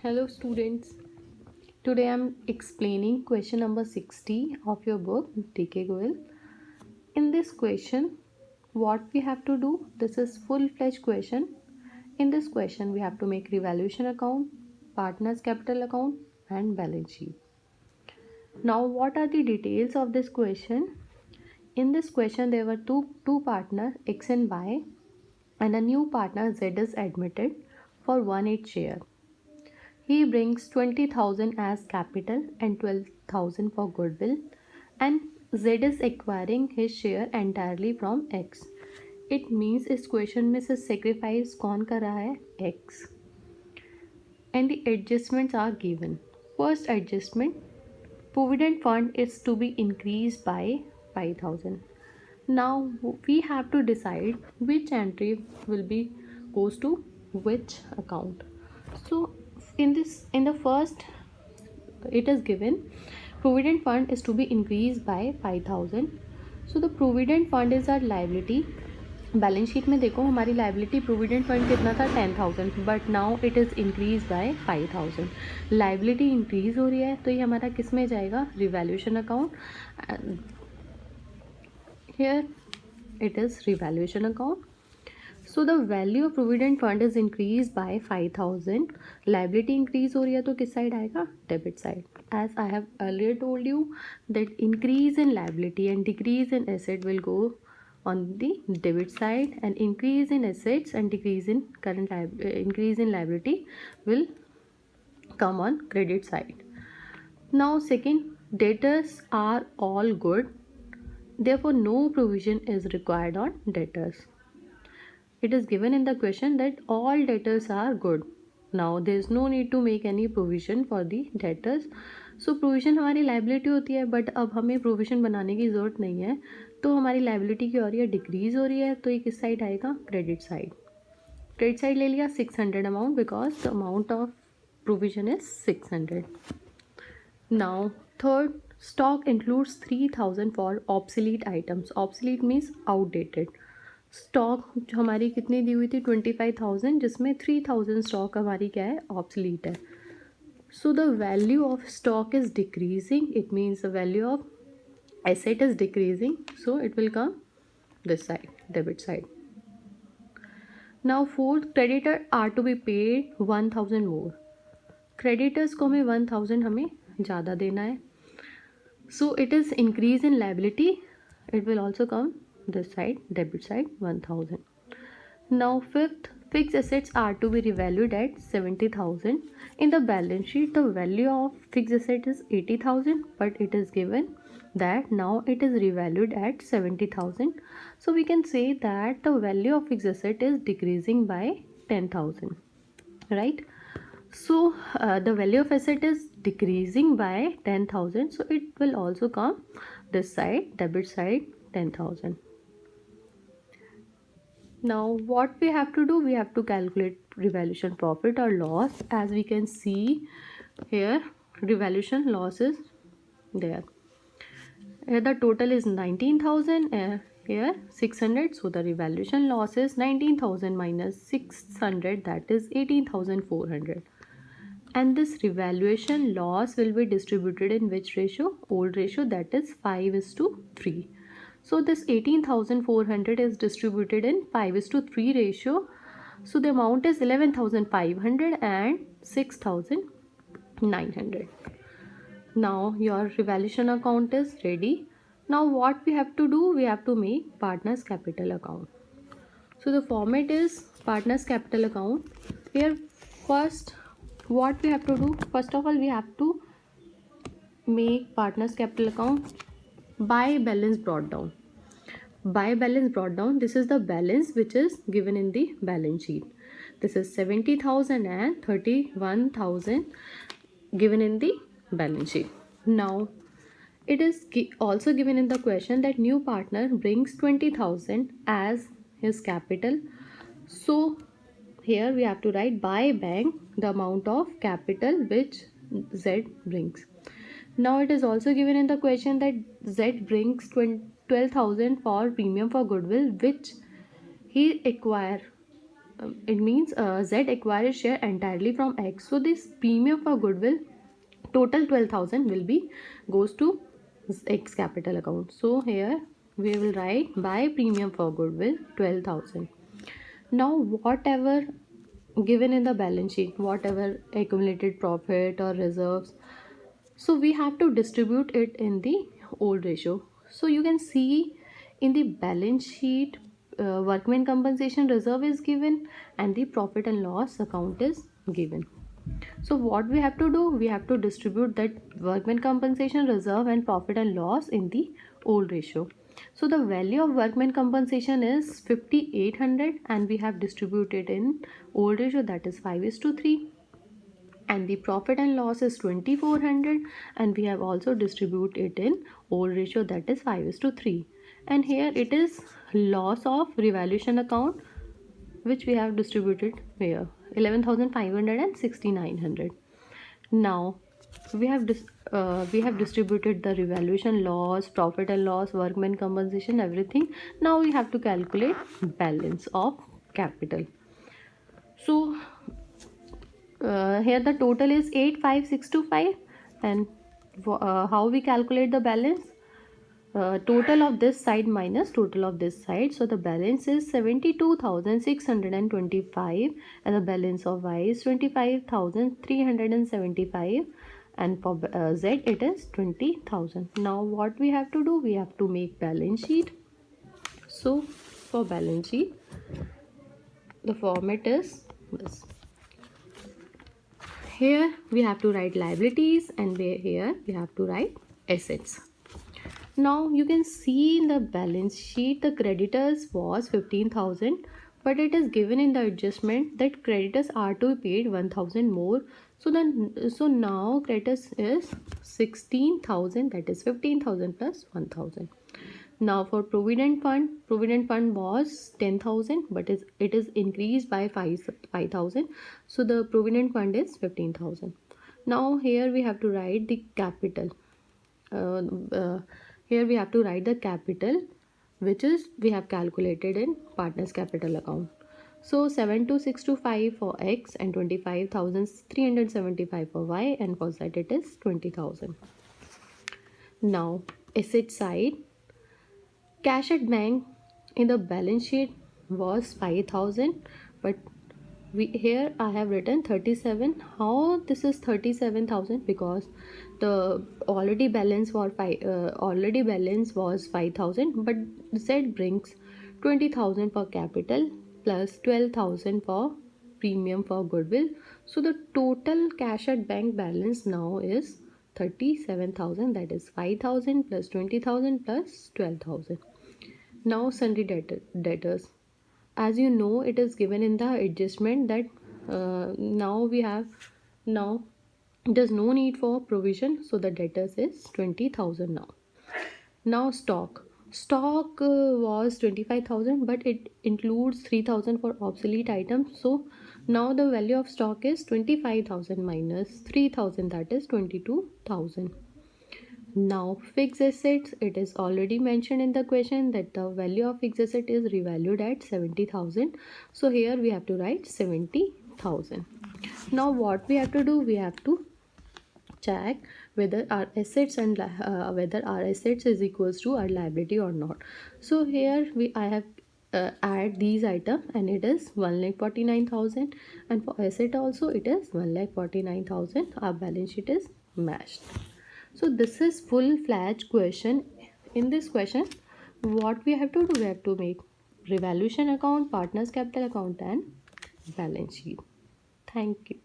Hello students. Today I am explaining question number 60 of your book DK Goel. In this question, what we have to do? This is full-fledged question. In this question, we have to make revaluation account, partners capital account and balance sheet. Now, what are the details of this question? In this question, there were two partners X and Y, and a new partner Z is admitted for 1/8 share. He brings 20,000 as capital and 12,000 for goodwill, and Z is acquiring his share entirely from X. It means इस question में से sacrifice कौन कर रहा है? X. And the adjustments are given. First adjustment, provident fund is to be increased by 5,000. Now we have to decide which entry will be goes to which account. So in the first, it is given provident fund is to be increased by 5,000. So the provident fund is our liability. Balance sheet में देखो हमारी liability provident fund कितना था 10,000, but now it is increase by 5,000. Liability increase हो रही है तो ये हमारा किस में जाएगा? Revaluation account. Here it is revaluation account. So the value of provident fund is increased by 5,000. Liability increase हो रही है तो किस साइड आएगा? Debit side. As I have earlier told you that increase in liability and decrease in asset will go on the debit side, and increase in assets and decrease in increase in liability will come on credit side. Now second, debtors are all good. Therefore, no provision is required on debtors. It is given in the question that all debtors are good. Now, there is no need to make any provision for the debtors. So, provision हमारी liability होती है, but अब हमें provision बनाने की ज़रूरत नहीं है, तो हमारी liability क्या हो रही है? Decrease हो रही है, तो ये किस side आएगा? Credit side. Credit side ले लिया 600 amount because the amount of provision is 600. Now, third, stock includes 3,000 for obsolete items. Obsolete means outdated. Stock हमारी कितनी दी हुई थी? 25,000, जिसमें 3,000 स्टॉक हमारी क्या है? ऑब्सलीट है. So the value of stock is decreasing. It means the value of asset is decreasing. So it will come this side, debit side. Now fourth, creditor are to be paid 1,000 more. Creditors को हमें 1,000 हमें ज़्यादा देना है. So it is increase in liability. It will also come this side, debit side 1,000. Now fifth, fixed assets are to be revalued at 70,000. In the balance sheet, the value of fixed asset is 80,000, but it is given that now it is revalued at 70,000. So we can say that the value of fixed asset is decreasing by 10,000, right? So the value of asset is decreasing by 10,000. So it will also come this side, debit side 10,000. Now what we have to do? We have to calculate revaluation profit or loss. As we can see here, revaluation loss is there. Here the total is 19,000, here 600. So the revaluation loss is 19,000 minus 600, that is 18,400. And this revaluation loss will be distributed in which ratio? Old ratio, that is 5:3. So this 18,400 is distributed in 5:3 ratio. So the amount is 11,500 and 6,900. Now your revaluation account is ready. Now what we have to do? We have to make partners capital account. So the format is partners capital account. Here first, what we have to do? First of all, we have to make partners capital account by balance brought down. By balance brought down, this is the balance which is given in the balance sheet. This is 70,000 and 31,000 given in the balance sheet. Now it is also given in the question that new partner brings 20,000 as his capital. So here we have to write by bank the amount of capital which Z brings. Now it is also given in the question that Z brings 12,000 for premium for goodwill which he acquire it means Z acquired share entirely from X. So this premium for goodwill, total 12,000 will be goes to X capital account. So here we will write by premium for goodwill 12,000. Now whatever given in the balance sheet, whatever accumulated profit or reserves, so we have to distribute it in the old ratio. So you can see in the balance sheet, workman compensation reserve is given and the profit and loss account is given. So what we have to do, we have to distribute that workman compensation reserve and profit and loss in the old ratio. So the value of workman compensation is 5800 and we have distributed in old ratio, that is 5:3, and the profit and loss is 2400 and we have also distributed it in old ratio, that is 5:3. And here it is loss of revaluation account, which we have distributed here 11,500 and 6,900. Now we have distributed the revaluation loss, profit and loss, workman compensation, everything. Now we have to calculate balance of capital. So here the total is 85625, and how we calculate the balance, total of this side minus total of this side. So the balance is 72,625 and the balance of Y is 25,375, and for Z it is 20,000. Now what we have to do, we have to make balance sheet. So for balance sheet the format is this. Here we have to write liabilities and here we have to write assets. Now you can see in the balance sheet the creditors was 15,000, but it is given in the adjustment that creditors are to be paid 1,000 more. So now creditors is 16,000, that is 15,000 plus 1,000. Now for provident fund was 10,000, but it is increased by 5,000. So the provident fund is 15,000. Now here we have to write the capital. Here we have to write the capital, which is we have calculated in partners capital account. So 72625 for X and 25,375 for Y, and for Z it is 20,000. Now asset side, cash at bank in the balance sheet was 5,000, but here I have written 37. How this is 37,000? Because the already balance was 5,000, but Z brings 20,000 for capital plus 12,000 for premium for goodwill. So the total cash at bank balance now is 37,000, that is 5,000 plus 20,000 plus 12,000. Now sundry debtors, as you know, it is given in the adjustment that now there's no need for provision, so the debtors is 20,000 now. Now stock was 25,000, but it includes 3,000 for obsolete items. So now the value of stock is 25,000 minus 3,000, that is 22,000. Now fixed assets, it is already mentioned in the question that the value of fixed asset is revalued at 70,000. So here we have to write 70,000. Now what we have to do, we have to check whether our assets and whether our assets is equals to our liability or not. So here I have add these items, and it is 1,49,000, and for asset also it is 1,49,000. Our balance sheet is matched. So this is full-fledged question. In this question, what we have to do, we have to make revaluation account, partners capital account, and balance sheet. Thank you.